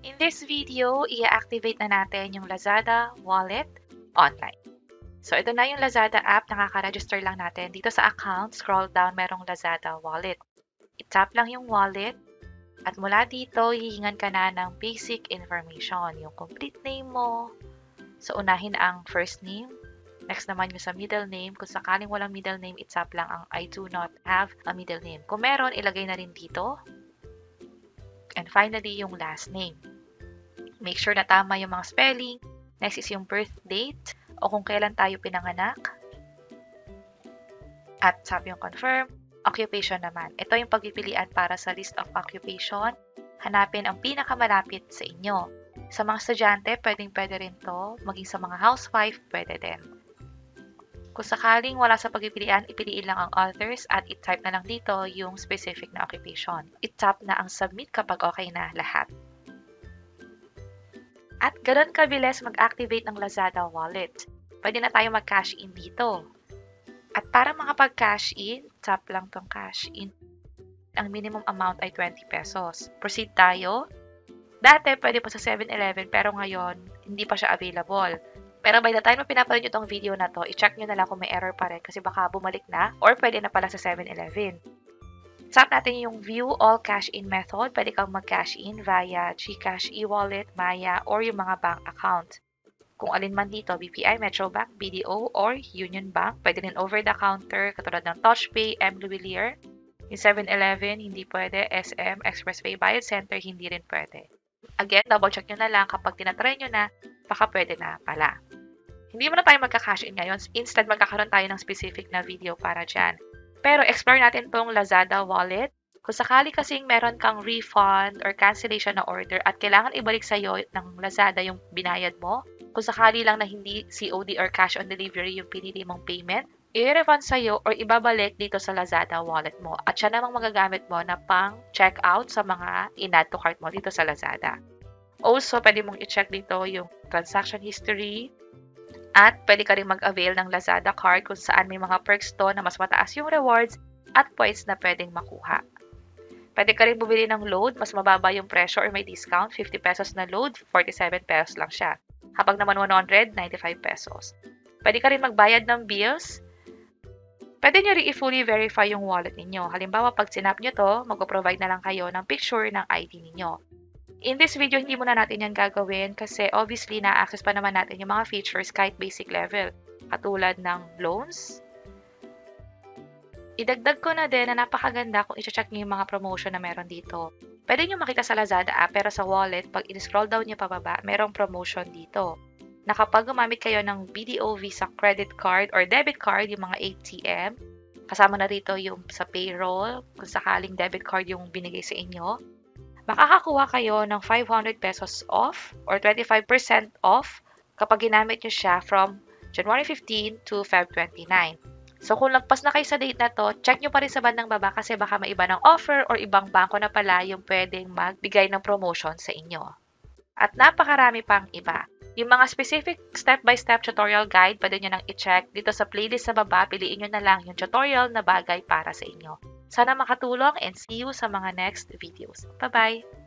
In this video, i-activate na natin yung Lazada Wallet online. So, ito na yung Lazada app. Nakaka-register lang natin. Dito sa account, scroll down, merong Lazada Wallet. I-tap lang yung wallet. At mula dito, hihingan ka na ng basic information. Yung complete name mo. So, unahin ang first name. Next naman yung sa middle name. Kung sakaling walang middle name, i-tap lang ang I do not have a middle name. Kung meron, ilagay na rin dito. And finally, yung last name. Make sure na tama yung mga spelling. Next is yung birth date o kung kailan tayo pinanganak. At sabi yung confirm. Occupation naman. Ito yung pagpipilian para sa list of occupation. Hanapin ang pinakamalapit sa inyo. Sa mga estudyante, pwede rin to. Maging sa mga housewife, pwede din. Kung sakaling wala sa pagpipilian, ipiliin lang ang others at i-type na lang dito yung specific na occupation. I-tap na ang submit kapag okay na lahat. At ganoon kabilis mag-activate ng Lazada Wallet. Pwede na tayo mag-cash in dito. At para makapag-cash in, tap lang tong cash in. Ang minimum amount ay 20 pesos. Proceed tayo. Dati, pwede pa sa 7-Eleven pero ngayon, hindi pa siya available. Pero by the time na pinapanood nyo itong video na to, i-check nyo na lang kung may error pa rin kasi baka bumalik na or pwede na pala sa 7-Eleven. Tap natin yung View All Cash In method. Pwede kang mag-cash in via GCash, e-wallet, Maya, or yung mga bank account. Kung alin man dito, BPI, Metrobank, BDO, or Union Bank. Pwede rin over-the-counter, katulad ng TouchPay, M. Luwilier. Yung 7-Eleven, hindi pwede. SM, Expressway, Bayad Center, hindi rin pwede. Again, double-check nyo na lang kapag tinatry nyo na, baka pwede na pala. Hindi mo na tayo magka-cash in ngayon. Instead, magkakaroon tayo ng specific na video para dyan. Pero explore natin tong Lazada Wallet. Kung sakali kasing meron kang refund or cancellation na order at kailangan ibalik sa'yo ng Lazada yung binayad mo, kung sakali lang na hindi COD or cash on delivery yung pinili mong payment, i-refund sa'yo or ibabalik dito sa Lazada Wallet mo. At siya namang magagamit mo na pang checkout sa mga in-add to cart mo dito sa Lazada. Also, pwede mong i-check dito yung transaction history. At pwede ka rin mag-avail ng Lazada card kung saan may mga perks to na mas mataas yung rewards at points na pwedeng makuha. Pwede ka rin bumili ng load, mas mababa yung presyo or may discount. 50 pesos na load, 47 pesos lang siya. Habang naman 100, 95 pesos. Pwede ka rin magbayad ng bills. Pwede nyo rin i-fully verify yung wallet ninyo. Halimbawa, pag sinap nyo to, mag-provide na lang kayo ng picture ng ID ninyo. In this video, hindi muna natin yan gagawin kasi obviously na-access pa naman natin yung mga features kahit basic level. Katulad ng loans. Idagdag ko na din na napakaganda kung i-check nyo yung mga promotion na meron dito. Pwede nyo makita sa Lazada app pero sa wallet, pag in-scroll down nyo pababa, merong promotion dito. Na kapag gumamit kayo ng BDO Visa credit card or debit card, yung mga ATM, kasama na rito yung sa payroll, kung sakaling debit card yung binigay sa inyo, makakakuha kayo ng 500 pesos off or 25% off kapag ginamit nyo siya from January 15 to Feb 29. So kung lagpas na kayo sa date na to, check nyo pa rin sa bandang baba kasi baka may iba ng offer or ibang bangko na pala yung pwedeng magbigay ng promotion sa inyo. At napakarami pang iba. Yung mga specific step-by-step tutorial guide, pwede nyo nang i-check dito sa playlist sa baba. Piliin nyo na lang yung tutorial na bagay para sa inyo. Sana makatulong and see you sa mga next videos. Bye-bye!